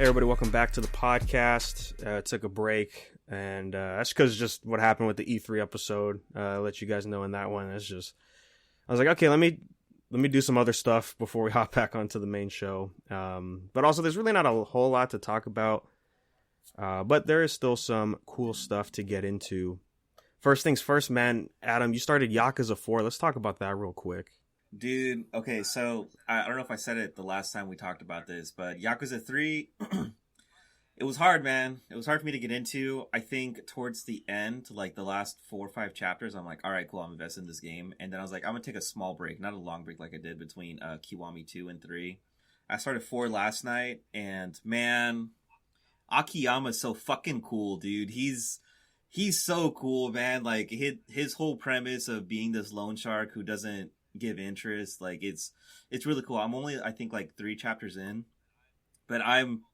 everybody, welcome back to the podcast. Took a break, and that's because just what happened with the E3 episode. I'll let you guys know in that one. It's just, I was like, okay, let me do some other stuff before we hop back onto the main show. But also, there's really not a whole lot to talk about, but there is still some cool stuff to get into. First things first, man. Adam, you started Yakuza 4. Let's talk about that real quick. Dude, okay, so I don't know if I said it the last time we talked about this, but Yakuza 3, it was hard, man. It was hard for me to get into. I think towards the end, like the last 4 or 5 chapters, I'm like, all right, cool, I'm invested in this game. And then I was like, I'm going to take a small break, not a long break like I did between Kiwami 2 and 3. I started 4 last night, and man, Akiyama's so fucking cool, dude. He's so cool, man. Like, his whole premise of being this loan shark who doesn't give interest, like it's really cool. I'm only, I think, like 3 chapters in, but I'm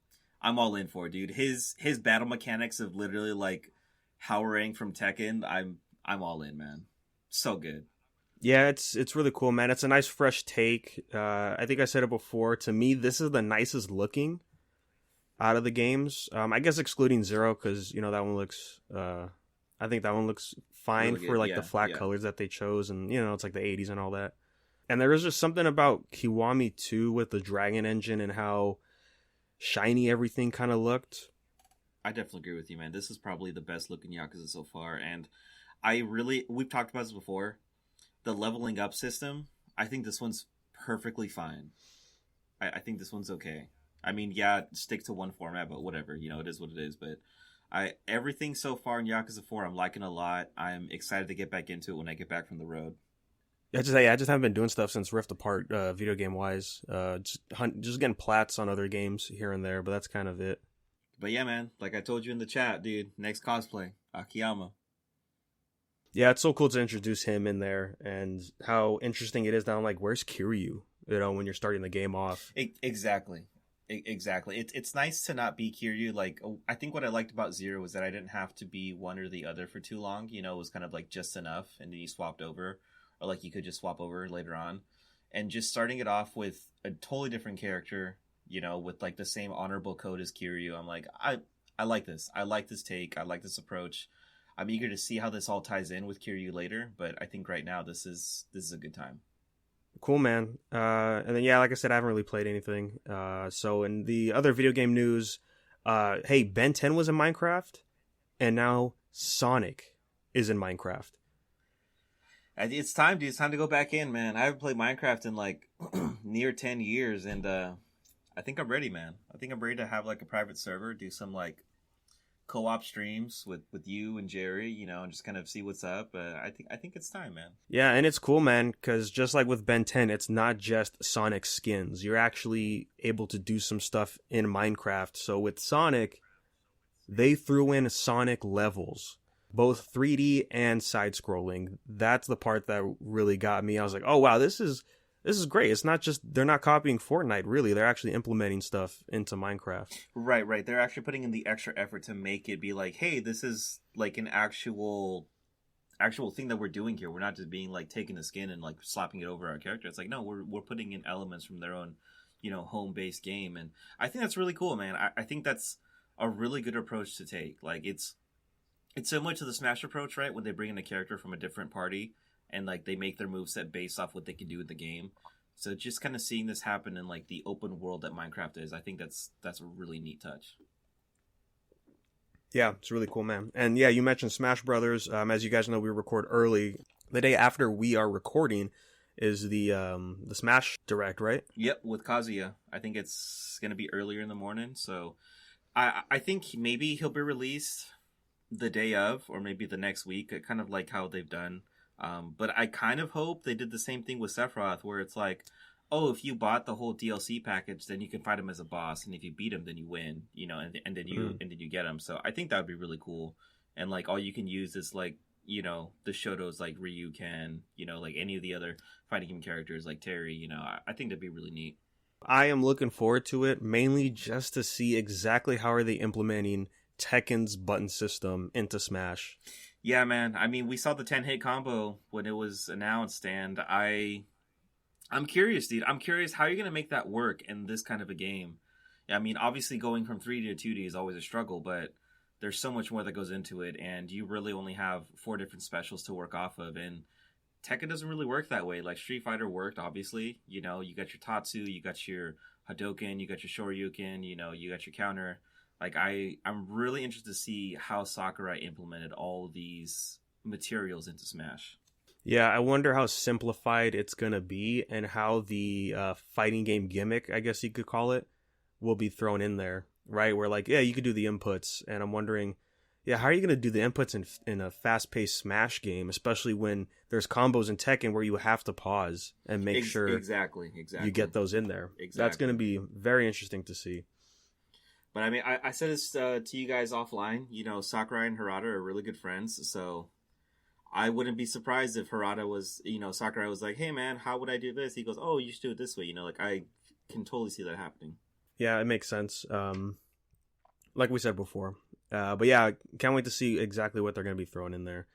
all in for it, dude. His battle mechanics of literally like Howering from Tekken, I'm all in, man. So good. Yeah, it's really cool, man. It's a nice fresh take. I think I said it before. To me, this is the nicest looking out of the games. I guess excluding Zero, because that one looks. I think that one looks fine really for like the flat colors that they chose, and it's like the 80s and all that. And there was just something about Kiwami 2 with the Dragon engine and how shiny everything kind of looked. I definitely agree with you, man. This is probably the best looking Yakuza so far, and we've talked about this before. The leveling up system, I think this one's perfectly fine. I think this one's okay. I mean, yeah, stick to one format, but whatever, it is what it is. But everything so far in Yakuza 4, I'm liking a lot. I'm excited to get back into it when I get back from the road. I just haven't been doing stuff since Rift Apart, video game wise. Just getting plats on other games here and there, but that's kind of it. But yeah, man, like I told you in the chat, dude, next cosplay, Akiyama. Yeah, it's so cool to introduce him in there, and how interesting it is that I'm like, where's Kiryu? When you're starting the game off. Exactly. It's nice to not be Kiryu. Like, I think what I liked about Zero was that I didn't have to be one or the other for too long. It was kind of like just enough, and then you swapped over, or like you could just swap over later on. And just starting it off with a totally different character, with like the same honorable code as Kiryu. I'm like, I like this. I like this take. I like this approach. I'm eager to see how this all ties in with Kiryu later, but I think right now this is a good time. Cool, man. And then, yeah, like I said, I haven't really played anything. So in the other video game news, hey, Ben 10 was in Minecraft, and now Sonic is in Minecraft. It's time, dude. It's time to go back in, man. I haven't played Minecraft in like near 10 years, and I think I'm ready, man. I think I'm ready to have like a private server, do some like co-op streams with you and Jerry, and just kind of see what's up. I think it's time, man. Yeah, and it's cool, man, because just like with Ben 10, it's not just Sonic skins. You're actually able to do some stuff in Minecraft. So with Sonic, they threw in Sonic levels, both 3D and side-scrolling. That's the part that really got me. I was like, oh, wow, this is great. It's not just, they're not copying Fortnite, really. They're actually implementing stuff into Minecraft. Right. They're actually putting in the extra effort to make it be like, hey, this is like an actual thing that we're doing here. We're not just being like taking the skin and like slapping it over our character. It's like, no, we're putting in elements from their own, home-based game. And I think that's really cool, man. I think that's a really good approach to take. Like, it's similar to the Smash approach, right? When they bring in a character from a different party and like they make their moveset based off what they can do in the game. So just kind of seeing this happen in like the open world that Minecraft is, I think that's a really neat touch. Yeah, it's really cool, man. And yeah, you mentioned Smash Brothers. As you guys know, we record early. The day after we are recording is the Smash Direct, right? Yep, with Kazuya. I think it's gonna be earlier in the morning. So I think maybe he'll be released the day of, or maybe the next week. Kind of like how they've done. But I kind of hope they did the same thing with Sephiroth, where it's like, oh, if you bought the whole DLC package, then you can fight him as a boss, and if you beat him, then you win, and then you get him. So I think that would be really cool. And like all you can use is like, the Shotos like Ryu can, like any of the other fighting game characters like Terry. I think that'd be really neat. I am looking forward to it, mainly just to see exactly how are they implementing Tekken's button system into Smash. Yeah, man. I mean, we saw the 10-hit combo when it was announced, and I'm curious, dude. I'm curious how you're going to make that work in this kind of a game. I mean, obviously going from 3D to 2D is always a struggle, but there's so much more that goes into it, and you really only have 4 different specials to work off of, and Tekken doesn't really work that way. Like Street Fighter worked, obviously. You know, you got your Tatsu, you got your Hadoken, you got your Shoryuken, you know, you got your counter. Like I'm really interested to see how Sakurai implemented all of these materials into Smash. Yeah, I wonder how simplified it's going to be and how the fighting game gimmick, I guess you could call it, will be thrown in there, right? Where like, yeah, you could do the inputs, and I'm wondering, yeah, how are you going to do the inputs in a fast-paced Smash game, especially when there's combos in Tekken where you have to pause and make sure exactly you get those in there. Exactly. That's going to be very interesting to see. But I mean, I said this to you guys offline. You know, Sakurai and Harada are really good friends, so I wouldn't be surprised if Harada was, you know, Sakurai was like, "Hey man, how would I do this?" He goes, "Oh, you should do it this way." You know, like I can totally see that happening. Yeah, it makes sense. Like we said before. But yeah, can't wait to see exactly what they're going to be throwing in there.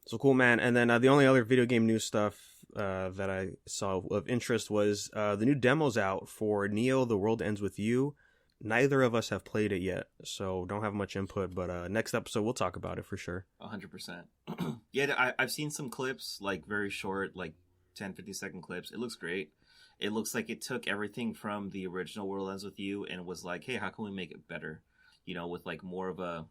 So cool, man. And then the only other video game news stuff that I saw of interest was the new demo's out for Neo: The World Ends With You. Neither of us have played it yet, so don't have much input, but next episode we'll talk about it for sure. 100%. Yeah, I've seen some clips, like very short, like 10-50 second clips. It looks great. It looks like it took everything from the original World Ends With You and was like, hey, how can we make it better? You know, with like more of a,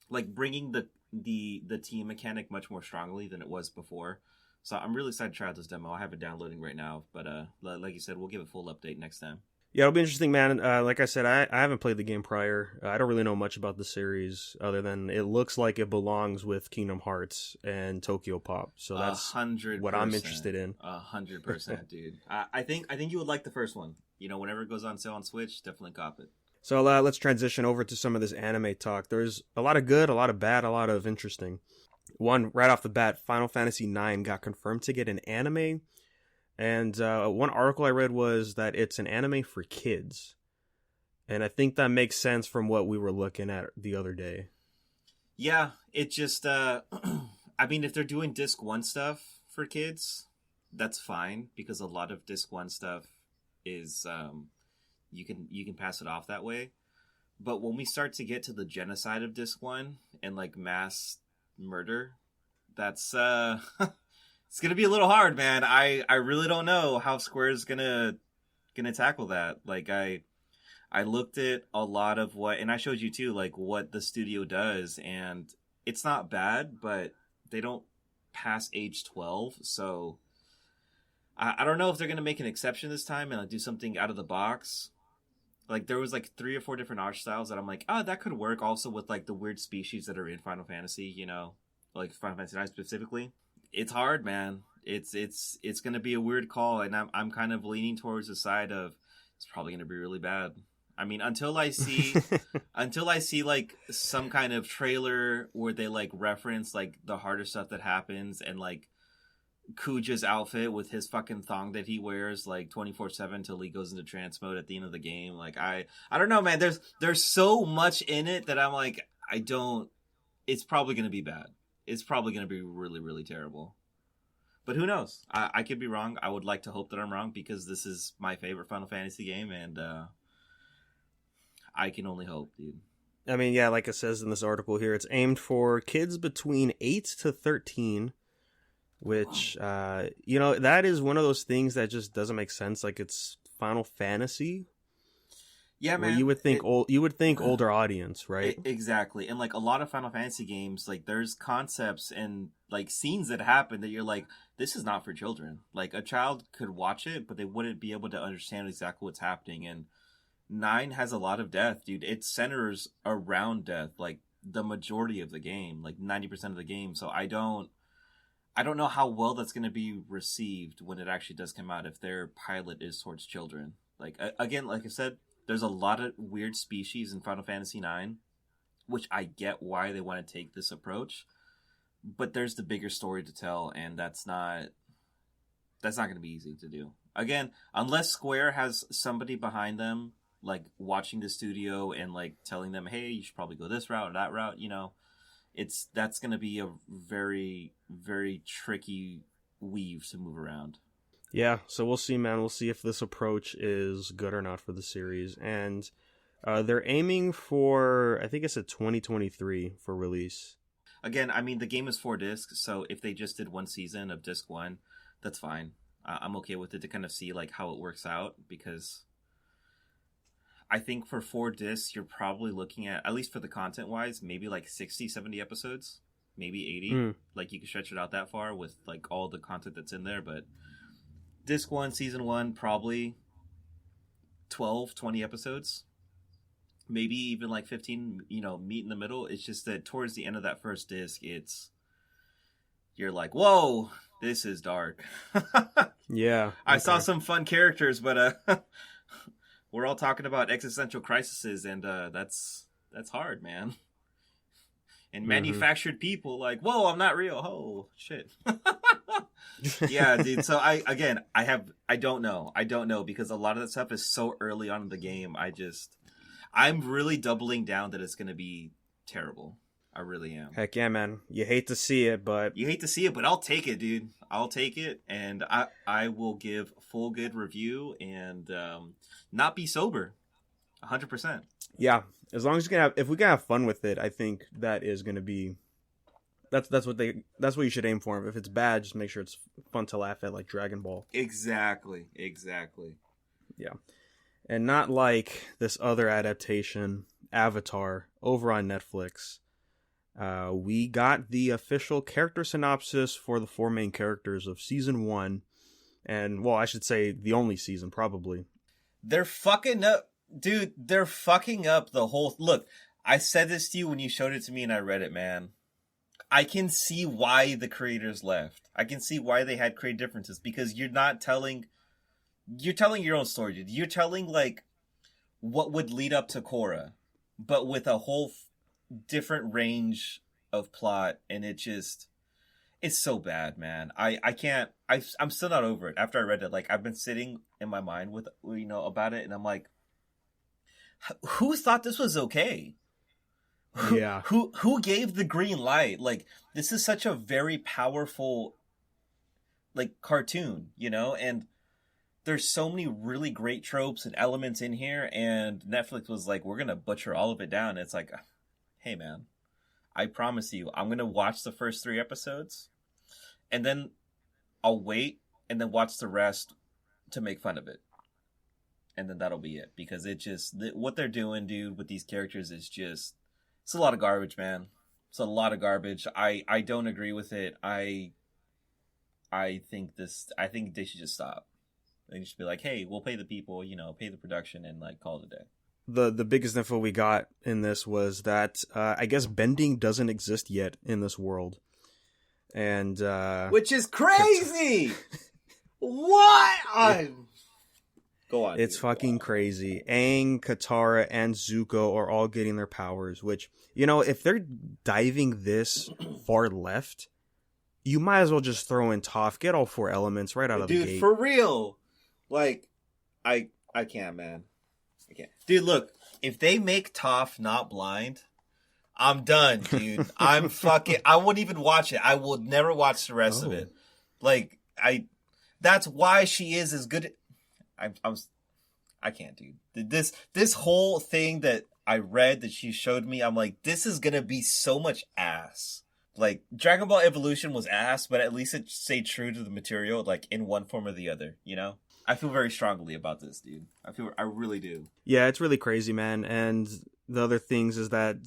like bringing the team mechanic much more strongly than it was before. So I'm really excited to try out this demo. I have it downloading right now, but like you said, we'll give a full update next time. Yeah, it'll be interesting, man. Like I said, I haven't played the game prior. I don't really know much about the series other than it looks like it belongs with Kingdom Hearts and Tokyo Pop. So that's 100%, what I'm interested in. 100%, dude. I think you would like the first one. You know, whenever it goes on sale on Switch, definitely cop it. So let's transition over to some of this anime talk. There's a lot of good, a lot of bad, a lot of interesting. One, right off the bat, Final Fantasy IX got confirmed to get an anime. And one article I read was that it's an anime for kids. And I think that makes sense from what we were looking at the other day. Yeah, it just, I mean, if they're doing Disc 1 stuff for kids, that's fine. Because a lot of Disc 1 stuff is, you can pass it off that way. But when we start to get to the genocide of Disc 1 and, like, mass murder, that's, it's gonna be a little hard, man. I really don't know how Square's gonna tackle that. Like I looked at a lot of what, and I showed you too, like what the studio does, and it's not bad, but they don't pass age 12. So I don't know if they're gonna make an exception this time and like, do something out of the box. Like there was like 3 or 4 different art styles that I'm like, oh, that could work. Also with like the weird species that are in Final Fantasy, you know, like Final Fantasy IX specifically. It's hard, man. It's gonna be a weird call, and I'm kind of leaning towards the side of it's probably gonna be really bad. I mean, until I see like some kind of trailer where they like reference like the harder stuff that happens and like Kuja's outfit with his fucking thong that he wears like 24/7 till he goes into trance mode at the end of the game. Like I don't know, man. There's so much in it that I'm like it's probably gonna be bad. It's probably going to be really, really terrible. But who knows? I could be wrong. I would like to hope that I'm wrong because this is my favorite Final Fantasy game, and I can only hope, dude. I mean, yeah, like it says in this article here, it's aimed for kids between 8 to 13, which, you know, that is one of those things that just doesn't make sense. Like, it's Final Fantasy. Yeah, man. You would think older audience, right? Exactly. And like a lot of Final Fantasy games, like there's concepts and like scenes that happen that you're like, this is not for children. Like a child could watch it, but they wouldn't be able to understand exactly what's happening. And 9 has a lot of death, dude. It centers around death, like the majority of the game, like 90% of the game. So I don't know how well that's going to be received when it actually does come out if their pilot is towards children. Like again, like I said, there's a lot of weird species in Final Fantasy IX, which I get why they want to take this approach, but there's the bigger story to tell, and that's not going to be easy to do. Again, unless Square has somebody behind them, like watching the studio and like telling them, hey, you should probably go this route or that route, you know, that's going to be a very, very tricky weave to move around. Yeah, so we'll see, man. We'll see if this approach is good or not for the series. And They're aiming for, I think it's a 2023 for release. Again, I mean, the game is 4 discs, so if they just did one season of disc 1, that's fine. I'm okay with it to kind of see like how it works out, because I think for 4 discs, you're probably looking at least for the content wise, maybe like 60, 70 episodes, maybe 80. Like you can stretch it out that far with like all the content that's in there. But disc 1, season 1, probably 12, 20 episodes, maybe even like 15, meet in the middle. It's just that towards the end of that first disc, you're like, whoa, this is dark. Yeah. I saw some fun characters, but we're all talking about existential crises, and that's hard, man. And manufactured people, like, whoa, I'm not real. Oh, shit. Yeah, dude. So I don't know, because a lot of that stuff is so early on in the game. I'm really doubling down that it's going to be terrible. I really am. Heck yeah, man. You hate to see it, but I'll take it, dude. I'll take it, and I will give full good review and not be sober, 100%. Yeah, as long as if we can have fun with it, I think that is going to be. That's what you should aim for. If it's bad, just make sure it's fun to laugh at, like Dragon Ball. Exactly. Yeah, and not like this other adaptation, Avatar, over on Netflix. We got the official character synopsis for the 4 main characters of season 1, and well, I should say the only season probably. They're fucking up, dude. They're fucking up the whole. Look, I said this to you when you showed it to me, and I read it, man. I can see why the creators left. I can see why they had creative differences, because you're telling your own story, dude. You're telling like what would lead up to Korra, but with a whole different range of plot, and it's so bad, man. I'm still not over it. After I read it, like I've been sitting in my mind with about it, and I'm like, who thought this was okay? Yeah. Who gave the green light? Like, this is such a very powerful like cartoon, and there's so many really great tropes and elements in here, and Netflix was like, we're gonna butcher all of it down. And it's like, hey man, I promise you, I'm gonna watch the first 3 episodes, and then I'll wait and then watch the rest to make fun of it, and then that'll be it. Because what they're doing, dude, with these characters is it's a lot of garbage, man. It's a lot of garbage. I don't agree with it. I think they should just stop. They should be like, hey, we'll pay the people, pay the production, and like call it a day. The biggest info we got in this was that I guess bending doesn't exist yet in this world, and which is crazy. What? Go on. It's fucking crazy. Aang, Katara, and Zuko are all getting their powers, which, if they're diving this far left, you might as well just throw in Toph, get all 4 elements right out of the gate. Dude, for real. Like, I can't, man. I can't. Dude, look, if they make Toph not blind, I'm done, dude. I wouldn't even watch it. I will never watch the rest of it. Like, that's why she is as good. I can't, dude. This whole thing that I read that she showed me, I'm like, this is gonna be so much ass. Like, Dragon Ball Evolution was ass, but at least it stayed true to the material, like in one form or the other. I feel very strongly about this, dude. I really do. Yeah, it's really crazy, man. And the other things is that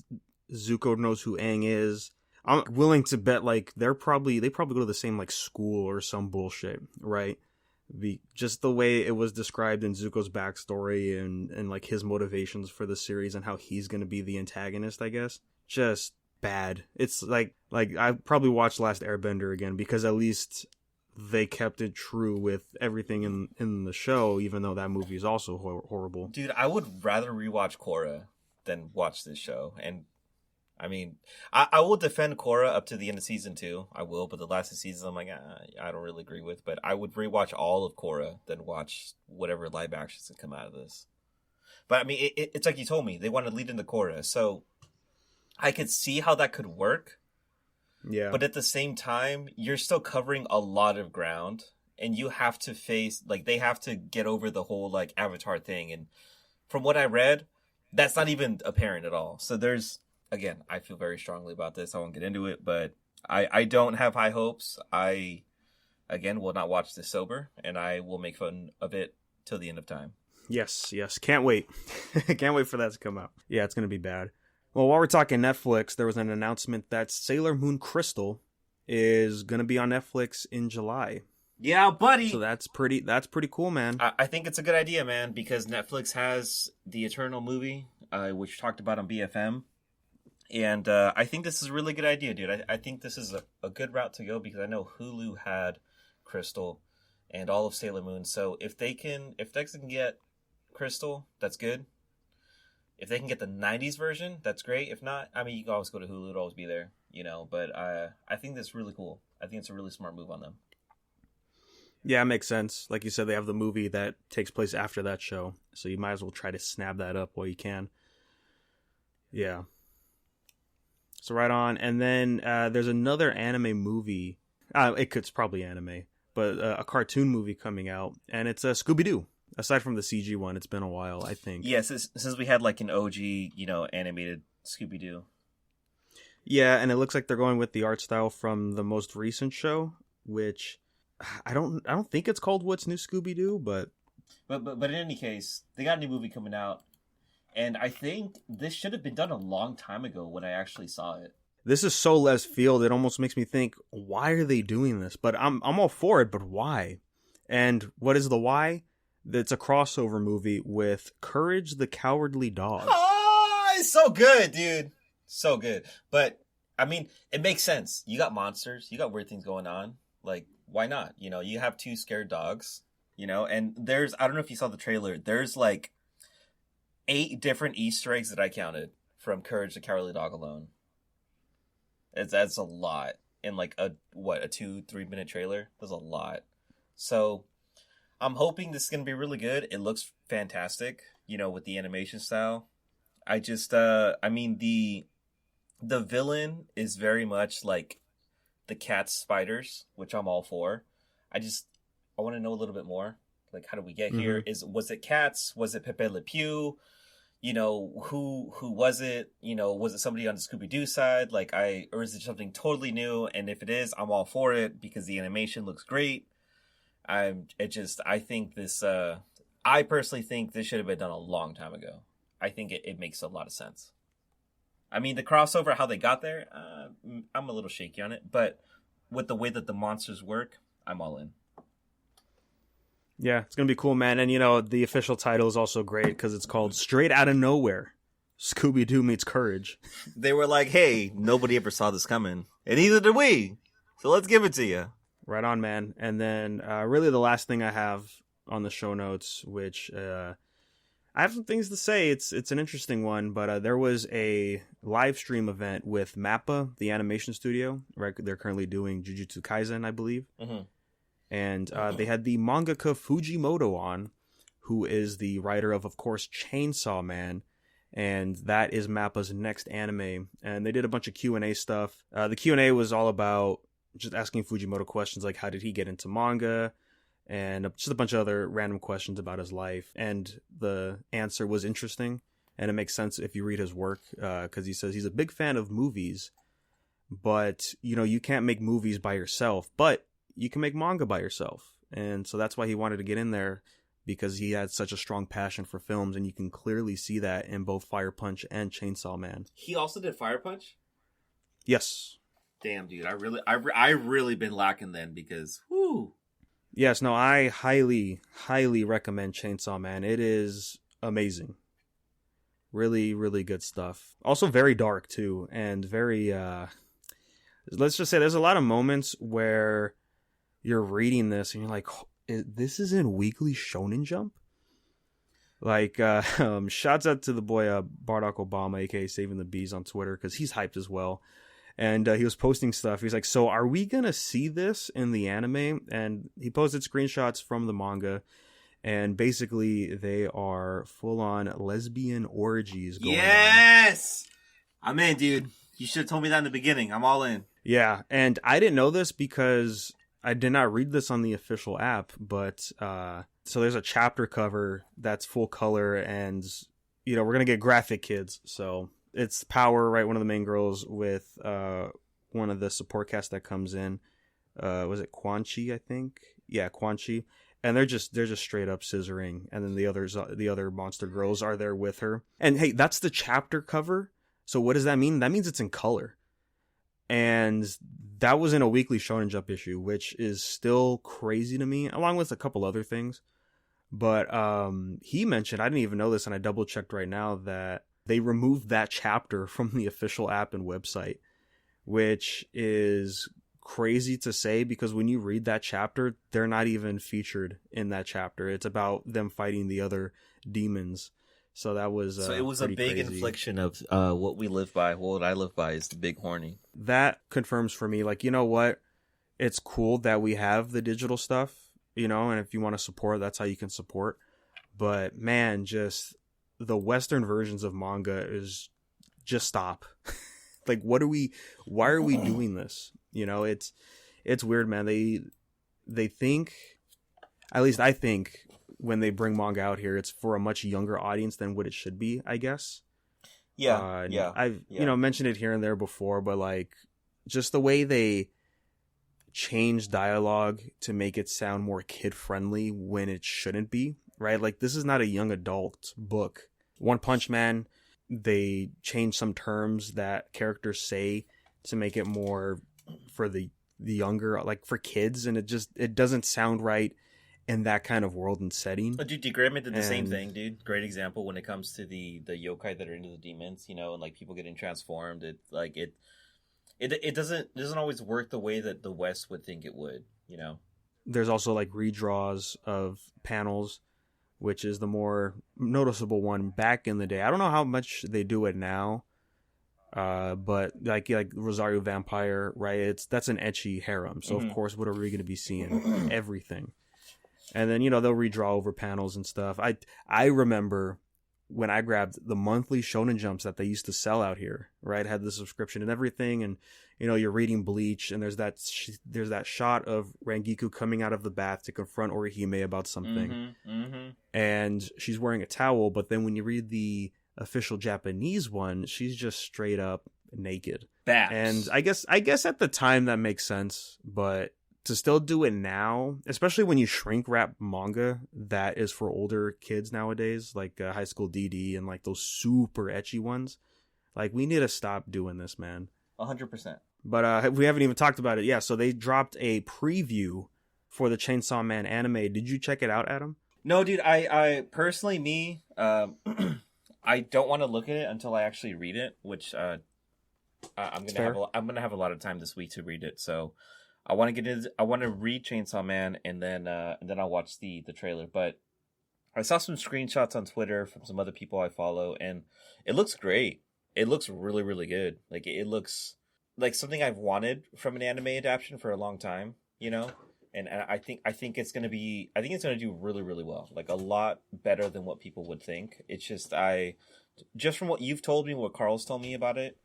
Zuko knows who Aang is. I'm willing to bet like they probably go to the same like school or some bullshit, right? Just the way it was described in Zuko's backstory and like his motivations for the series and how he's gonna be the antagonist, I guess. Just bad. It's like I probably watched Last Airbender again, because at least they kept it true with everything in the show, even though that movie is also horrible. Dude, I would rather rewatch Korra than watch this show. And I mean, I will defend Korra up to the end of season 2. I will, but the last of season, I'm like, I don't really agree with. But I would rewatch all of Korra than watch whatever live actions that come out of this. But I mean, it's like you told me, they want to lead into Korra, so I could see how that could work. Yeah. But at the same time, you're still covering a lot of ground, and you have to face, like, they have to get over the whole like Avatar thing. And from what I read, That's not even apparent at all. So there's, again, I feel very strongly about this. I won't get into it, but I don't have high hopes. I, again, will not watch this sober, and I will make fun of it till the end of time. Yes. Can't wait. Can't wait for that to come out. Yeah, it's going to be bad. Well, while we're talking Netflix, there was an announcement that Sailor Moon Crystal is going to be on Netflix in July. Yeah, buddy. So that's pretty cool, man. I think it's a good idea, man, because Netflix has the Eternal movie, which we talked about on BFM. And I think this is a really good idea, dude. I think this is a good route to go because I know Hulu had Crystal and all of Sailor Moon. So if Netflix can get Crystal, that's good. If they can get the 90s version, that's great. If not, I mean, you can always go to Hulu. It'll always be there, you know. But I think that's really cool. I think it's a really smart move on them. Yeah, it makes sense. Like you said, they have the movie that takes place after that show. So you might as well try to snap that up while you can. Yeah. So right on. And then there's another anime movie. It's probably anime. But a cartoon movie coming out. And it's Scooby-Doo. Aside from the CG one, it's been a while, I think. Yes, yeah, since we had like an OG, animated Scooby-Doo. Yeah, and it looks like they're going with the art style from the most recent show, which I don't think it's called What's New Scooby-Doo, but in any case, they got a new movie coming out, and I think this should have been done a long time ago when I actually saw it. This is so left field. It almost makes me think, why are they doing this? But I'm all for it, but why? And what is the why? It's a crossover movie with Courage the Cowardly Dog. Oh, it's so good, dude. So good. But, I mean, it makes sense. You got monsters. You got weird things going on. Like, why not? You have two scared dogs, and there's, I don't know if you saw the trailer. There's like 8 different Easter eggs that I counted from Courage the Cowardly Dog alone. That's a lot in like a 2-3 minute trailer. That's a lot. So I'm hoping this is going to be really good. It looks fantastic, with the animation style. I just, I mean, the villain is very much like the cat spiders, which I'm all for. I want to know a little bit more. Like, how did we get here? Was it cats? Was it Pepe Le Pew? Who was it? Was it somebody on the Scooby-Doo side? Or is it something totally new? And if it is, I'm all for it because the animation looks great. I personally think this should have been done a long time ago. I think it makes a lot of sense. I mean, the crossover, how they got there, I'm a little shaky on it. But with the way that the monsters work, I'm all in. Yeah, it's going to be cool, man. And, the official title is also great because it's called Straight Outta Nowhere. Scooby-Doo meets Courage. They were like, hey, nobody ever saw this coming. And neither did we. So let's give it to you. Right on, man. And then really the last thing I have on the show notes, which I have some things to say. It's an interesting one, but there was a live stream event with MAPPA, the animation studio. Right, they're currently doing Jujutsu Kaisen, I believe. Mm-hmm. And they had the mangaka Fujimoto on, who is the writer of course, Chainsaw Man. And that is MAPPA's next anime. And they did a bunch of Q&A stuff. The Q&A was all about just asking Fujimoto questions like, how did he get into manga? And just a bunch of other random questions about his life. And the answer was interesting. And it makes sense if you read his work, because he says he's a big fan of movies. But, you can't make movies by yourself. But you can make manga by yourself. And so that's why he wanted to get in there, because he had such a strong passion for films. And you can clearly see that in both Fire Punch and Chainsaw Man. He also did Fire Punch? Yes. Damn, dude. I really been lacking then because, whoo. Yes, no, I highly, highly recommend Chainsaw Man. It is amazing. Really, really good stuff. Also very dark, too. And very, let's just say there's a lot of moments where you're reading this and you're like, this is in Weekly Shonen Jump? Like, shouts out to the boy Barack Obama, aka Saving the Bees on Twitter, because he's hyped as well. And he was posting stuff. He's like, so are we going to see this in the anime? And he posted screenshots from the manga. And basically, they are full-on lesbian orgies going on. Yes! I'm in, dude. You should have told me that in the beginning. I'm all in. Yeah, and I didn't know this because I did not read this on the official app. But, so there's a chapter cover that's full color and we're gonna get graphic kids. So it's Power, right? One of the main girls with one of the support cast that comes in. Was it Quan Chi? I think. Yeah, Quan Chi. And they're just straight up scissoring, and then the other monster girls are there with her. And hey, that's the chapter cover. So what does that mean? That means it's in color. And that was in a weekly Shonen Jump issue, which is still crazy to me, along with a couple other things. But he mentioned, I didn't even know this, and I double checked right now, that they removed that chapter from the official app and website, which is crazy to say, because when you read that chapter, they're not even featured in that chapter. It's about them fighting the other demons. So that was so it was a big crazy infliction of what we live by. What I live by is the big horny. That confirms for me, like, you know what? It's cool that we have the digital stuff, and if you want to support, that's how you can support. But man, just the Western versions of manga is just stop. Like, why are we doing this? It's weird, man. They think, at least I think, when they bring manga out here, it's for a much younger audience than what it should be, I guess. Yeah. I've mentioned it here and there before, but like, just the way they change dialogue to make it sound more kid friendly when it shouldn't be, right? Like, this is not a young adult book. One Punch Man, they change some terms that characters say to make it more for the younger, like for kids, and it doesn't sound right in that kind of world and setting. Oh, dude, Granmit did the same thing, dude. Great example when it comes to the yokai that are into the demons, and like people getting transformed. It doesn't always work the way that the West would think it would, There's also like redraws of panels, which is the more noticeable one back in the day. I don't know how much they do it now. But like Rosario Vampire, right? That's an ecchi harem. So of course, what are we going to be seeing? Everything. And then, they'll redraw over panels and stuff. I remember when I grabbed the monthly Shonen Jumps that they used to sell out here, right? Had the subscription and everything. And, you're reading Bleach, and there's that shot of Rangiku coming out of the bath to confront Orihime about something. And she's wearing a towel. But then when you read the official Japanese one, she's just straight up naked. Babs. And I guess at the time that makes sense, but to still do it now, especially when you shrink wrap manga that is for older kids nowadays, like High School DD and like those super ecchi ones, like, we need to stop doing this, man. 100%. But we haven't even talked about it. Yeah, so they dropped a preview for the Chainsaw Man anime. Did you check it out, Adam? No, dude. I personally, I don't want to look at it until I actually read it, which I'm gonna have a lot of time this week to read it. So I want to get into. I want to read Chainsaw Man, and then I'll watch the trailer. But I saw some screenshots on Twitter from some other people I follow, and it looks great. It looks really, really good. Like, it looks like something I've wanted from an anime adaptation for a long time. And I think it's gonna do really, really well. Like, a lot better than what people would think. It's just from what you've told me, what Carl's told me about it,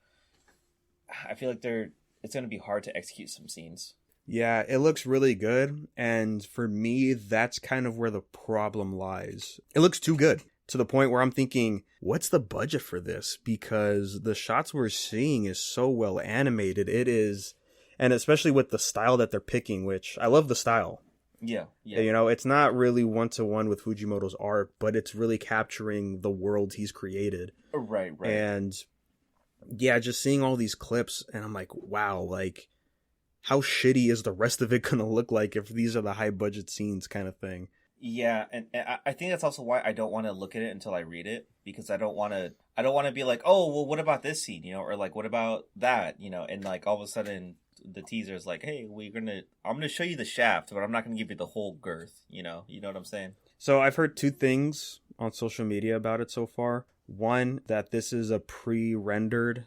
I feel like it's gonna be hard to execute some scenes. Yeah, it looks really good, and for me, that's kind of where the problem lies. It looks too good, to the point where I'm thinking, what's the budget for this? Because the shots we're seeing is so well animated. It is, and especially with the style that they're picking, which I love the style. Yeah. It's not really one-to-one with Fujimoto's art, but it's really capturing the world he's created. Right. And yeah, just seeing all these clips, and I'm like, wow, like, how shitty is the rest of it gonna look like if these are the high budget scenes kind of thing? Yeah, and I think that's also why I don't want to look at it until I read it, because I don't want to be like, oh, well, what about this scene, or like, what about that, and like all of a sudden the teaser is like, hey, I'm gonna show you the shaft, but I'm not gonna give you the whole girth, you know what I'm saying? So I've heard two things on social media about it so far. One, that this is a pre-rendered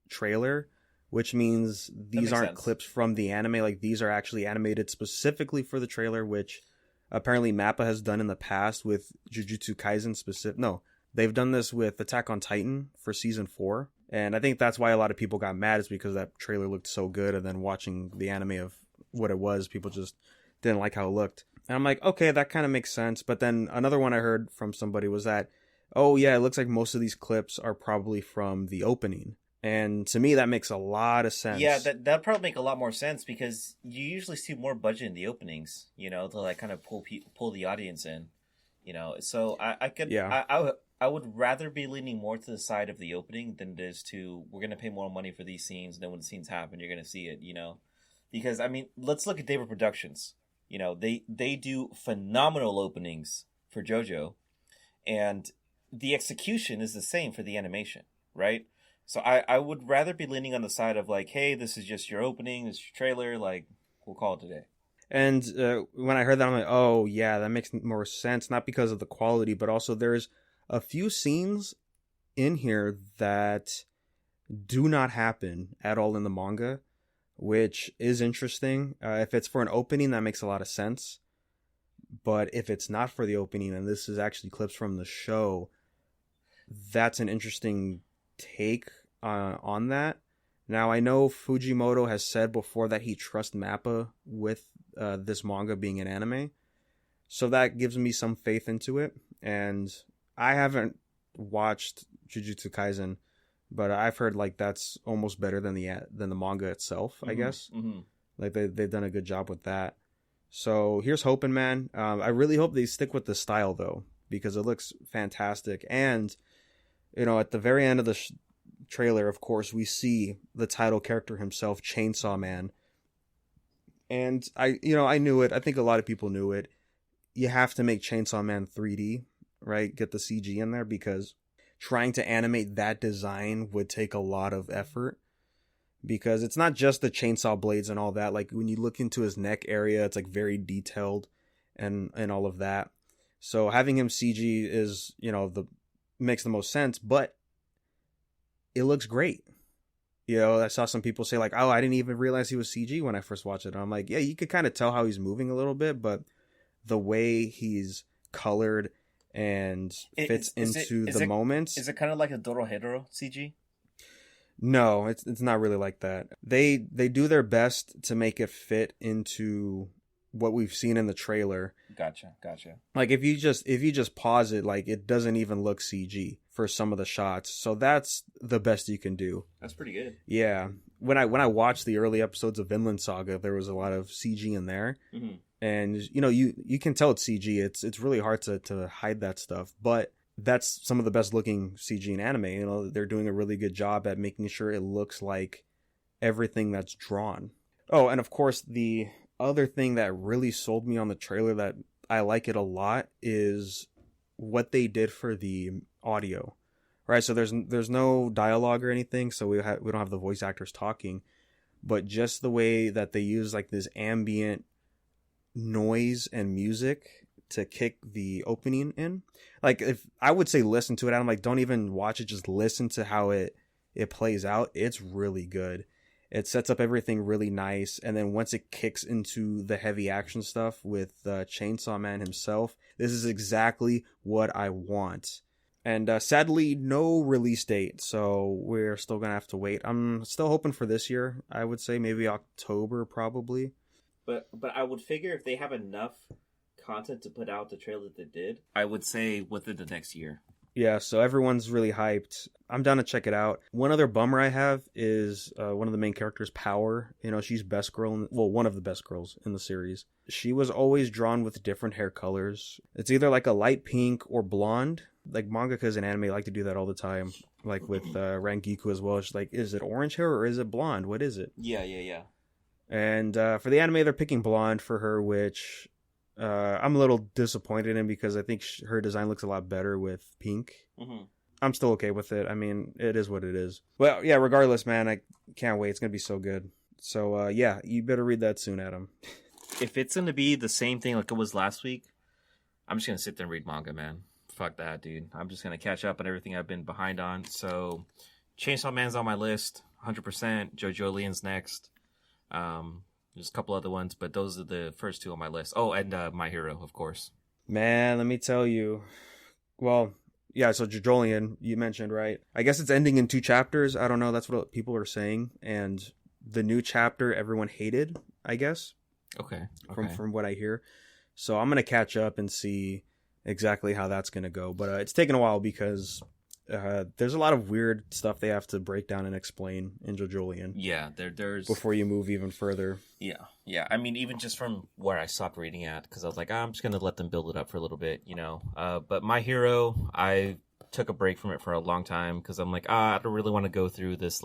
trailer, which means these aren't sense. Clips from the anime. Like, these are actually animated specifically for the trailer, which apparently Mappa has done in the past with Jujutsu Kaisen No, they've done this with Attack on Titan for season 4. And I think that's why a lot of people got mad, is because that trailer looked so good. And then watching the anime of what it was, people just didn't like how it looked. And I'm like, okay, that kind of makes sense. But then another one I heard from somebody was that, oh yeah, it looks like most of these clips are probably from the opening. And to me, that makes a lot of sense. Yeah, that'd probably make a lot more sense because you usually see more budget in the openings, to like kind of pull the audience in, So I could, Yeah. I would rather be leaning more to the side of the opening than it is to we're gonna pay more money for these scenes. And then when the scenes happen, you're gonna see it, Because I mean, let's look at David Productions. They do phenomenal openings for JoJo, and the execution is the same for the animation, right? So I would rather be leaning on the side of like, hey, this is just your opening, this is your trailer, like, we'll call it today. And when I heard that, I'm like, oh yeah, that makes more sense. Not because of the quality, but also there's a few scenes in here that do not happen at all in the manga, which is interesting. If it's for an opening, that makes a lot of sense. But if it's not for the opening, and this is actually clips from the show, that's an interesting take on that. Now, I know Fujimoto has said before that he trusts MAPPA with this manga being an anime, so that gives me some faith into it. And I haven't watched Jujutsu Kaisen, but I've heard like that's almost better than the manga itself. I guess like they've done a good job with that. So here's hoping, man. I really hope they stick with the style though, because it looks fantastic. And at the very end of the trailer, of course, we see the title character himself, Chainsaw Man. And I knew it. I think a lot of people knew it. You have to make Chainsaw Man 3D, right? Get the CG in there, because trying to animate that design would take a lot of effort, because it's not just the chainsaw blades and all that. Like when you look into his neck area, it's like very detailed and all of that. So having him CG is, makes the most sense, but it looks great. I saw some people say like, oh, I didn't even realize he was CG when I first watched it. And I'm like, yeah, you could kind of tell how he's moving a little bit, but the way he's colored and fits into the moments. Is it kind of like a Dorohedoro CG? No, it's not really like that. They do their best to make it fit into what we've seen in the trailer. Gotcha. Like if you just pause it, like it doesn't even look CG for some of the shots. So that's the best you can do. That's pretty good. Yeah. When I watched the early episodes of Vinland Saga, there was a lot of CG in there. Mm-hmm. And you can tell it's CG. It's really hard to hide that stuff, but that's some of the best looking CG in anime. They're doing a really good job at making sure it looks like everything that's drawn. Oh, and of course the other thing that really sold me on the trailer, that I like it a lot, is what they did for the audio. Right, so there's no dialogue or anything, so we don't have the voice actors talking, but just the way that they use like this ambient noise and music to kick the opening in. Like, if I would say listen to it, I'm like, don't even watch it, just listen to how it plays out. It's really good. It sets up everything really nice, and then once it kicks into the heavy action stuff with Chainsaw Man himself, this is exactly what I want. And sadly, no release date, so we're still gonna have to wait. I'm still hoping for this year. I would say maybe October, probably. But I would figure if they have enough content to put out the trailer that they did, I would say within the next year. Yeah, so everyone's really hyped. I'm down to check it out. One other bummer I have is one of the main characters, Power. She's best girl, one of the best girls in the series. She was always drawn with different hair colors. It's either like a light pink or blonde. Like mangakas and anime like to do that all the time. Like with Rangiku as well. It's like, is it orange hair or is it blonde? What is it? Yeah. And for the anime, they're picking blonde for her, which I'm a little disappointed in, because I think her design looks a lot better with pink. Mm-hmm. I'm still okay with it. I mean, it is what it is. Well, yeah, regardless, man, I can't wait. It's going to be so good. So, yeah, you better read that soon, Adam. If it's going to be the same thing like it was last week, I'm just going to sit there and read manga, man. Fuck that, dude. I'm just going to catch up on everything I've been behind on. So, Chainsaw Man's on my list, 100%. JoJo Leon's next. There's a couple other ones, but those are the first two on my list. Oh, and My Hero, of course. Man, let me tell you. Well, yeah, so JoJolion, you mentioned, right? I guess it's ending in 2 chapters. I don't know. That's what people are saying. And the new chapter, everyone hated, I guess. Okay. From what I hear. So I'm going to catch up and see exactly how that's going to go. But it's taken a while because there's a lot of weird stuff they have to break down and explain in JoJolion. Yeah, there's before you move even further. Yeah. I mean, even just from where I stopped reading at, because I was like, I'm just gonna let them build it up for a little bit, you know. But My Hero, I took a break from it for a long time because I'm like, I don't really want to go through this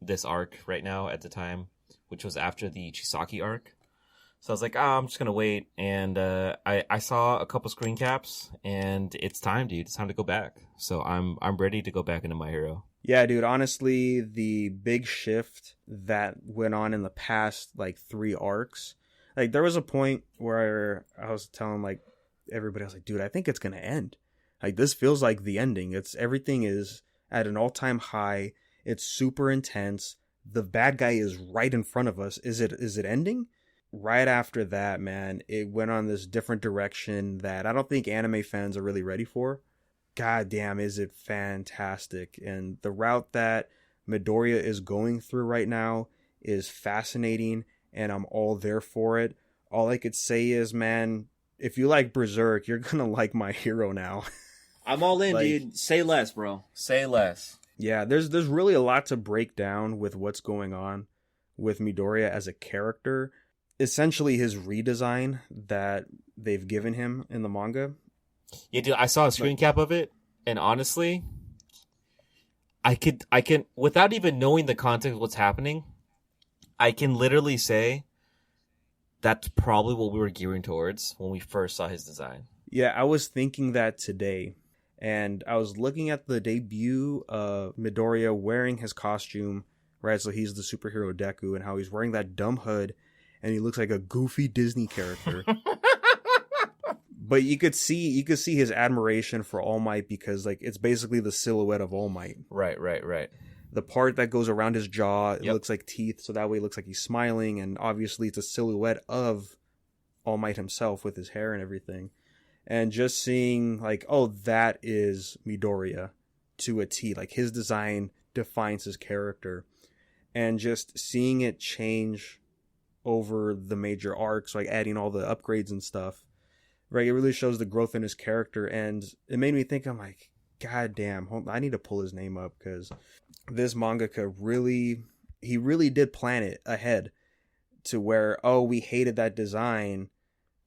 this arc right now at the time, which was after the Chisaki arc. So I was like, I'm just gonna wait, and I saw a couple screen caps, and it's time, dude. It's time to go back. So I'm ready to go back into My Hero. Yeah, dude. Honestly, the big shift that went on in the past like 3 arcs, like there was a point where I was telling like everybody, I was like, dude, I think it's gonna end. Like this feels like the ending. Everything is at an all-time high. It's super intense. The bad guy is right in front of us. Is it ending? Right after that, man, it went on this different direction that I don't think anime fans are really ready for. God damn, is it fantastic. And the route that Midoriya is going through right now is fascinating, and I'm all there for it. All I could say is, man, if you like Berserk, you're gonna like My Hero now. I'm all in, dude. Say less, bro. Say less. Yeah, there's really a lot to break down with what's going on with Midoriya as a character. Essentially his redesign that they've given him in the manga. Yeah, dude, I saw a screen cap of it, and honestly, I can without even knowing the context of what's happening, I can literally say that's probably what we were gearing towards when we first saw his design. Yeah, I was thinking that today, and I was looking at the debut of Midoriya wearing his costume, right? So he's the superhero Deku, and how he's wearing that dumb hood, and he looks like a goofy Disney character. But you could see his admiration for All Might because like it's basically the silhouette of All Might. Right. The part that goes around his jaw, it looks like teeth, so that way it looks like he's smiling, and obviously it's a silhouette of All Might himself with his hair and everything. And just seeing like, oh, that is Midoriya to a T. Like his design defines his character. And just seeing it change over the major arcs, like adding all the upgrades and stuff, right? It really shows the growth in his character, and it made me think, I'm like, God damn, I need to pull his name up because this mangaka really did plan it ahead to where, oh, we hated that design,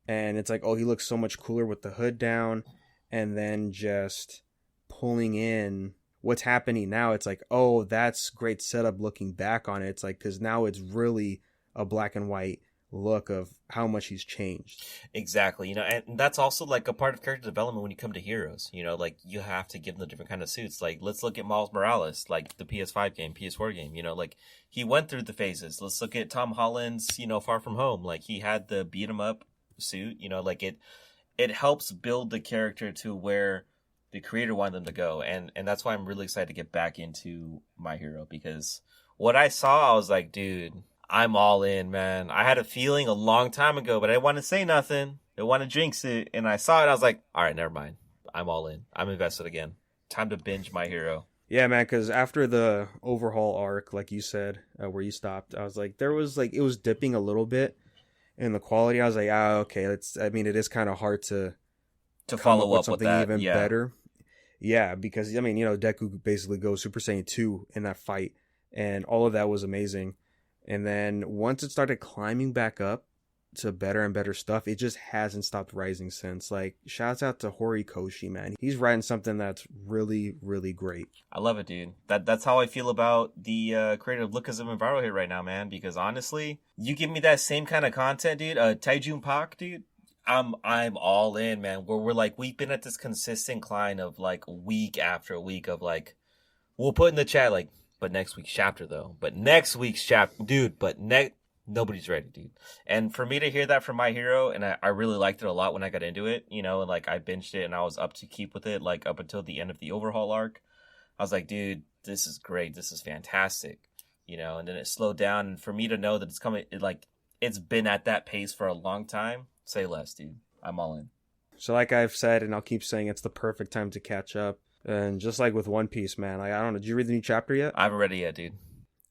and it's like, oh, he looks so much cooler with the hood down, and then just pulling in what's happening now. It's like, oh, that's great setup looking back on it. It's like, because now it's really a black and white look of how much he's changed. Exactly. You know, and that's also like a part of character development when you come to heroes. You know, like you have to give them the different kind of suits. Like let's look at Miles Morales, like the PS5 game, PS4 game. You know, like he went through the phases. Let's look at Tom Holland's, you know, Far From Home. Like he had the beat 'em up suit. You know, like it helps build the character to where the creator wanted them to go. And that's why I'm really excited to get back into My Hero, because what I saw, I was like, dude, I'm all in, man. I had a feeling a long time ago, but I didn't want to say nothing. I didn't want to jinx it. And I saw it, I was like, all right, never mind. I'm all in. I'm invested again. Time to binge My Hero. Yeah, man, because after the overhaul arc, like you said, where you stopped, I was like, it was dipping a little bit in the quality. I was like, okay, it is kind of hard to follow up something with that. Even better. Yeah, because, I mean, you know, Deku basically goes Super Saiyan 2 in that fight, and all of that was amazing. And then once it started climbing back up to better and better stuff, it just hasn't stopped rising since. Like, shouts out to Horikoshi, man. He's writing something that's really, really great. I love it, dude. That's how I feel about the creator of Lookism and Viral Hit right now, man. Because honestly, you give me that same kind of content, dude. Taijun Pak, dude. I'm all in, man. We've been at this consistent climb of like week after week of like, we'll put in the chat like, but next week's chapter though. But next week's chapter, dude. Nobody's ready, dude. And for me to hear that from My Hero, and I really liked it a lot when I got into it, you know, and like I binged it and I was up to keep with it, like up until the end of the overhaul arc. I was like, dude, this is great. This is fantastic, you know. And then it slowed down, and for me to know that it's coming, it's been at that pace for a long time. Say less, dude. I'm all in. So like I've said, and I'll keep saying, it's the perfect time to catch up. And just like with One Piece, man, like, I don't know, did you read the new chapter yet? I haven't read it yet, dude.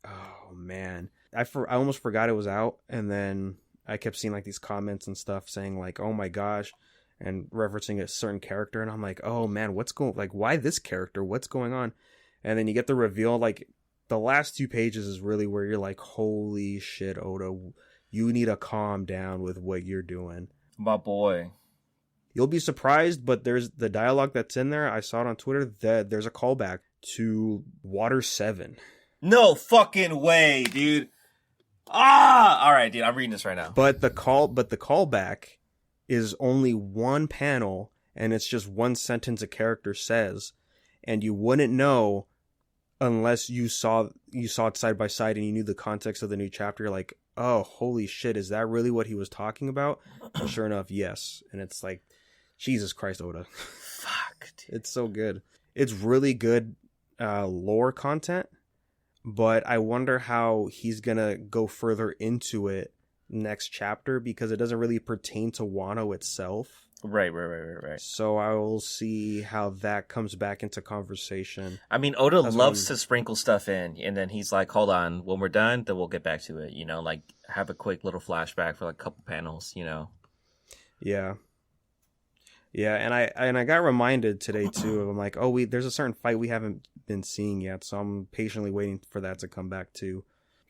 Oh, man. I almost forgot it was out, and then I kept seeing like these comments and stuff saying like, oh my gosh. and referencing a certain character, and I'm like, oh man, why this character? What's going on? And then you get the reveal, like the last 2 pages is really where you're like, holy shit, Oda, you need to calm down with what you're doing. My boy. You'll be surprised, but there's the dialogue that's in there. I saw it on Twitter that there's a callback to Water 7. No fucking way, dude. All right, dude. I'm reading this right now. But the callback is only one panel, and it's just one sentence a character says, and you wouldn't know unless you saw it side by side and you knew the context of the new chapter. You're like, oh, holy shit, is that really what he was talking about? And sure enough, yes. And it's like, Jesus Christ, Oda. Fuck, dude. It's so good. It's really good lore content, but I wonder how he's gonna go further into it next chapter, because it doesn't really pertain to Wano itself. Right. So I will see how that comes back into conversation. I mean, Oda loves to sprinkle stuff in, and then he's like, hold on, when we're done, then we'll get back to it. You know, like have a quick little flashback for like a couple panels, you know? Yeah. Yeah, and I got reminded today too. I'm like, oh, there's a certain fight we haven't been seeing yet, so I'm patiently waiting for that to come back too.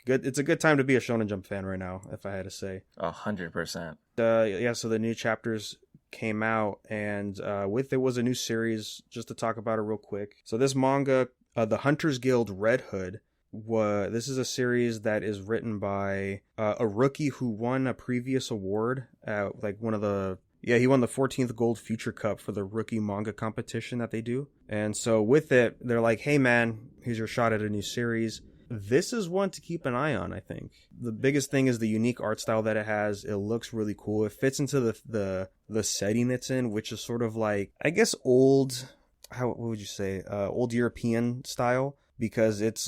Good, it's a good time to be a Shonen Jump fan right now, if I had to say. 100%. Yeah, so the new chapters came out, and with it was a new series. Just to talk about it real quick. So this manga, The Hunters Guild Red Hood, this is a series that is written by a rookie who won a previous award at like one of the. Yeah, he won the 14th Gold Future Cup for the rookie manga competition that they do. And so with it, they're like, hey man, here's your shot at a new series. This is one to keep an eye on, I think. The biggest thing is the unique art style that it has. It looks really cool. It fits into the setting it's in, which is sort of like, I guess, what would you say? Old European style, because it's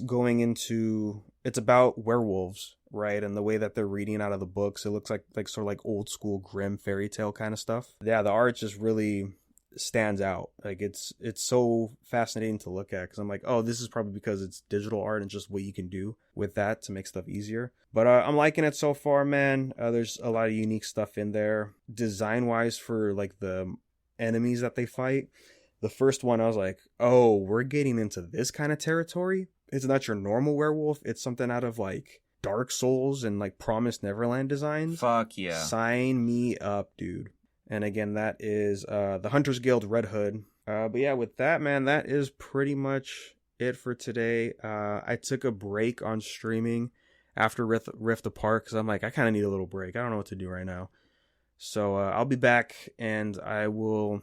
about werewolves. Right, and the way that they're reading out of the books, it looks like sort of like old school grim fairy tale kind of stuff. Yeah, the art just really stands out. Like it's so fascinating to look at, because I'm like, oh, this is probably because it's digital art and just what you can do with that to make stuff easier. But I'm liking it so far, man. There's a lot of unique stuff in there, design wise, for like the enemies that they fight. The first one, I was like, oh, we're getting into this kind of territory. It's not your normal werewolf. It's something out of like Dark Souls and like Promised Neverland designs. Fuck yeah. Sign me up, dude. And again, that is the Hunters Guild Red Hood. But yeah, with that, man, that is pretty much it for today. I took a break on streaming after Rift Apart, because I'm like, I kind of need a little break. I don't know what to do right now. So I'll be back, and I'm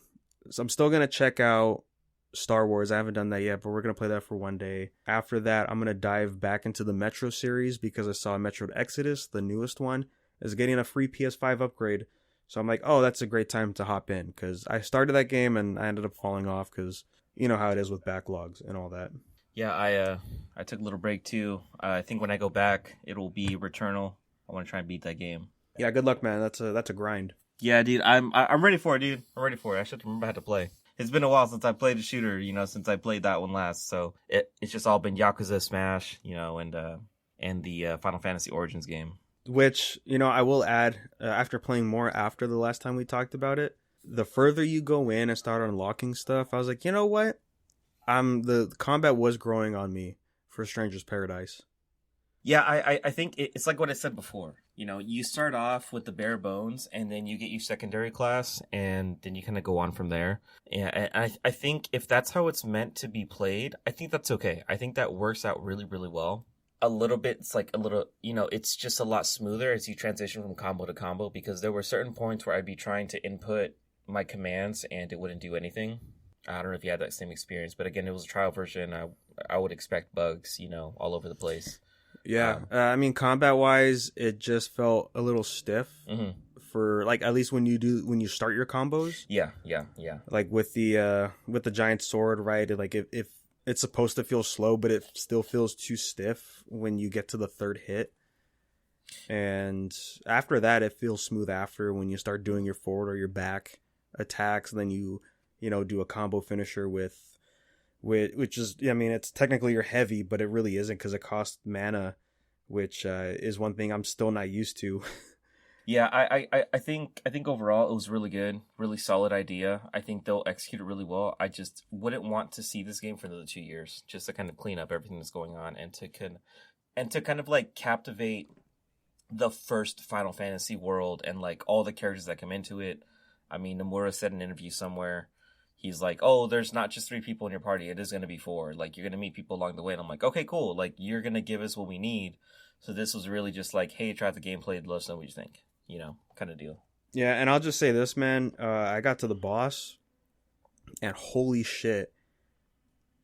still going to check out Star Wars. I haven't done that yet, but we're going to play that for one day. After that, I'm going to dive back into the Metro series, because I saw Metroid Exodus, the newest one, is getting a free PS5 upgrade. So I'm like, oh, that's a great time to hop in, because I started that game and I ended up falling off, because you know how it is with backlogs and all that. Yeah, I took a little break too. I think when I go back, it will be Returnal. I want to try and beat that game. Yeah, good luck, man. That's a grind. Yeah, dude, I'm ready for it, dude. I'm ready for it. I should remember how to play. It's been a while since I played a shooter, you know, since I played that one last. So it's just all been Yakuza, Smash, you know, and the Final Fantasy Origins game. Which, you know, I will add, after playing more after the last time we talked about it, the further you go in and start unlocking stuff, I was like, you know what? The combat was growing on me for Stranger's Paradise. Yeah, I think it's like what I said before. You know, you start off with the bare bones, and then you get your secondary class, and then you kind of go on from there. And I think if that's how it's meant to be played, I think that's okay. I think that works out really, really well. A little bit, it's like a little, you know, it's just a lot smoother as you transition from combo to combo, because there were certain points where I'd be trying to input my commands and it wouldn't do anything. I don't know if you had that same experience, but again, it was a trial version. I would expect bugs, you know, all over the place. Yeah, I mean, combat-wise, it just felt a little stiff for, like, at least when you start your combos. Yeah. Like with the giant sword, right? Like if it's supposed to feel slow, but it still feels too stiff when you get to the third hit. And after that, it feels smooth after when you start doing your forward or your back attacks. And then you know, do a combo finisher with which is, I mean, it's technically your heavy, but it really isn't, because it costs mana, which is one thing I'm still not used to. Yeah, I think overall it was really good, really solid idea. I think they'll execute it really well. I just wouldn't want to see this game for another 2 years, just to kind of clean up everything that's going on and to kind of like captivate the first Final Fantasy world and like all the characters that come into it. I mean, Nomura said in an interview somewhere, he's like, "Oh, there's not just 3 people in your party; it is going to be 4. Like you're going to meet people along the way." And I'm like, "Okay, cool. Like you're going to give us what we need." So this was really just like, "Hey, try out the gameplay. Let us know what you think." Kind of deal. Yeah, and I'll just say this, man. I got to the boss, and holy shit,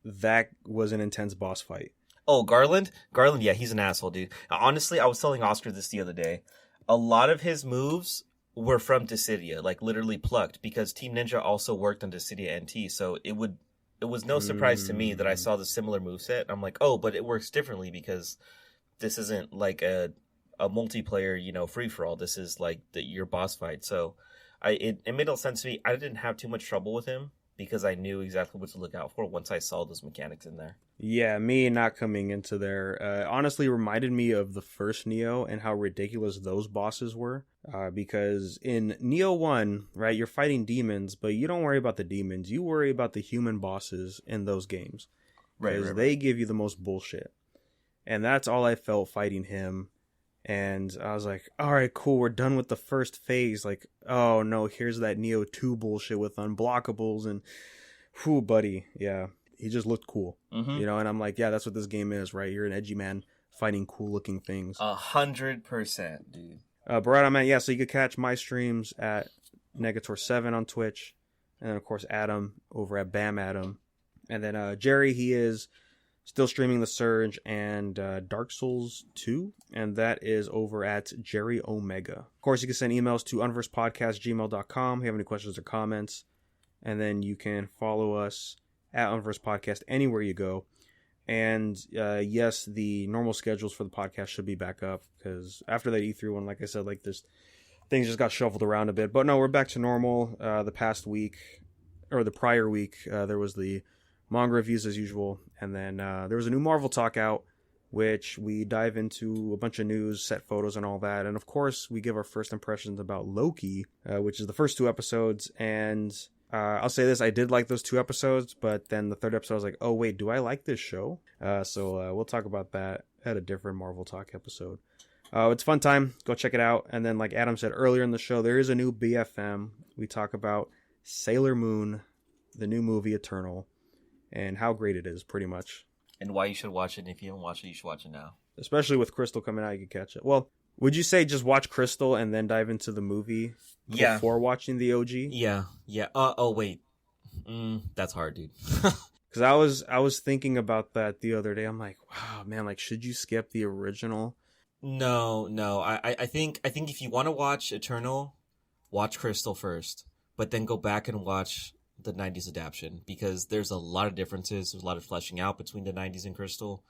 that was an intense boss fight. Oh, Garland? Garland, yeah, he's an asshole, dude. Honestly, I was telling Oscar this the other day. A lot of his moves were from Dissidia, like literally plucked, because Team Ninja also worked on Dissidia NT, so it was no surprise to me that I saw the similar moveset. I'm like, oh, but it works differently because this isn't like a multiplayer, free for all. This is like your boss fight. So it made no sense to me. I didn't have too much trouble with him because I knew exactly what to look out for once I saw those mechanics in there. Yeah, me not coming into there honestly reminded me of the first Neo and how ridiculous those bosses were. Because in Neo 1, right, you're fighting demons, but you don't worry about the demons. You worry about the human bosses in those games. Because they give you the most bullshit. And that's all I felt fighting him. And I was like, all right, cool, we're done with the first phase. Like, oh no, here's that Neo 2 bullshit with unblockables and, whew, buddy, yeah. He just looked cool, and I'm like, yeah, that's what this game is, right? You're an edgy man fighting cool looking things. 100%, dude. Barada, man, yeah, so you could catch my streams at Negator7 on Twitch. And then, of course, Adam over at Bam Adam. And then Jerry, he is still streaming The Surge and Dark Souls 2. And that is over at Jerry Omega. Of course, you can send emails to unversepodcast@gmail.com if you have any questions or comments. And then you can follow us at Unverse Podcast anywhere you go. And yes, the normal schedules for the podcast should be back up because after that E3 one, like I said, like this things just got shuffled around a bit. But no, we're back to normal. The past week or the prior week, there was the manga reviews as usual, and then there was a new Marvel talk out, which we dive into a bunch of news, set photos, and all that. And of course, we give our first impressions about Loki, which is the first 2 episodes. And I'll say this, I did like those 2 episodes, but then the 3rd episode I was like, oh wait, do I like this show? So we'll talk about that at a different Marvel Talk episode. It's a fun time, go check it out. And then like Adam said earlier in the show, there is a new BFM. We talk about Sailor Moon, the new movie Eternal, and how great it is, pretty much. And why you should watch it, and if you haven't watched it, you should watch it now. Especially with Crystal coming out, you can catch it. Well, would you say just watch Crystal and then dive into the movie before watching the OG? Yeah. Oh wait, that's hard, dude. Because I was thinking about that the other day. I'm like, wow, man, like should you skip the original? No. I think if you want to watch Eternal, watch Crystal first, but then go back and watch the 90s adaptation because there's a lot of differences. There's a lot of fleshing out between the 90s and Crystal,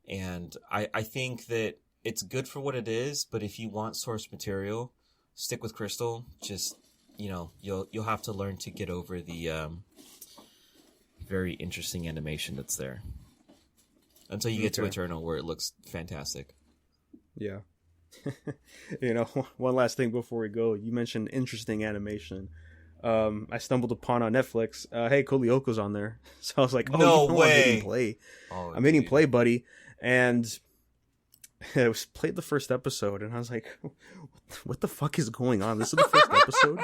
and I think that it's good for what it is, but if you want source material, stick with Crystal. Just, you'll have to learn to get over the very interesting animation that's there until you get to Eternal, where it looks fantastic. Yeah. One last thing before we go. You mentioned interesting animation. I stumbled upon on Netflix. Hey, Kolioko's on there. So I was like, no way. I'm hitting play. I'm hitting play, buddy. And it was played the first episode, and I was like, "What the fuck is going on? This is the first episode."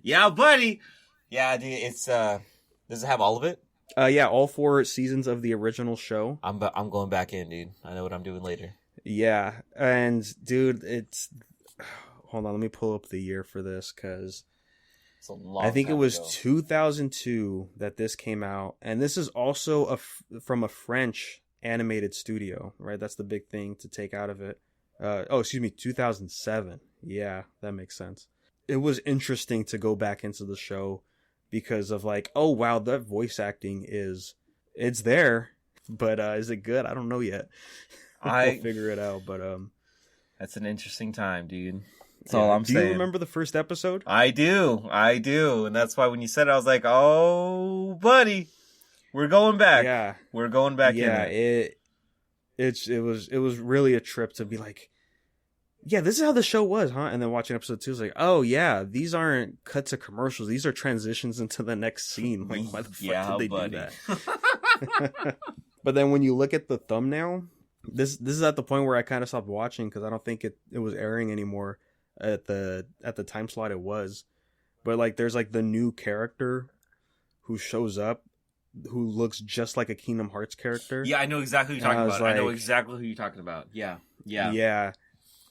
Yeah, buddy. Yeah, dude. It's does it have all of it? Yeah, all 4 seasons of the original show. I'm going back in, dude. I know what I'm doing later. Yeah, and dude, it's hold on. Let me pull up the year for this because I think it was 2002 that this came out, and this is also from a French animated studio, right? That's the big thing to take out of it. 2007. Yeah, that makes sense. It was interesting to go back into the show because of like, oh wow, that voice acting it's there, but is it good? I don't know yet. I'll figure it out, but that's an interesting time, dude. That's all I'm saying. Do you remember the first episode? I do, and that's why when you said it, I was like, oh, buddy. We're going back. Yeah, we're going back. Yeah, it was really a trip to be like, yeah, this is how the show was, huh? And then watching episode 2 is like, oh yeah, these aren't cuts to commercials. These are transitions into the next scene. Like, why the fuck did they do that? But then when you look at the thumbnail, this is at the point where I kind of stopped watching because I don't think it was airing anymore at the time slot it was. But like, there's like the new character who shows up, who looks just like a Kingdom Hearts character. Yeah, I know exactly who you're talking about. Like, I know exactly who you're talking about. Yeah.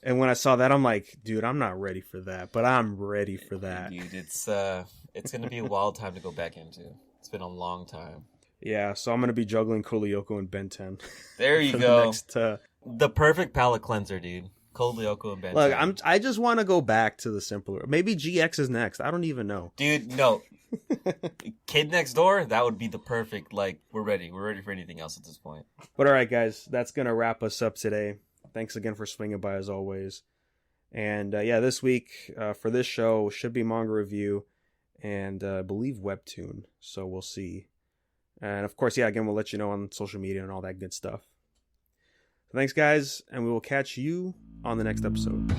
And when I saw that, I'm like, dude, I'm not ready for that, but I'm ready for that. Dude, it's gonna be a wild time to go back into. It's been a long time. Yeah, so I'm gonna be juggling Kolyoko and Ben 10. There you go. The perfect palate cleanser, dude. Kolyoko and Ben 10. Look, I just want to go back to the simpler. Maybe GX is next. I don't even know. Dude, no. Kid Next Door, that would be the perfect, like, we're ready for anything else at this point. But alright guys, that's gonna wrap us up today. Thanks again for swinging by as always. And yeah, this week for this show should be manga review and I believe webtoon, so we'll see. And of course, yeah, again, we'll let you know on social media and all that good stuff. So thanks guys, and we will catch you on the next episode.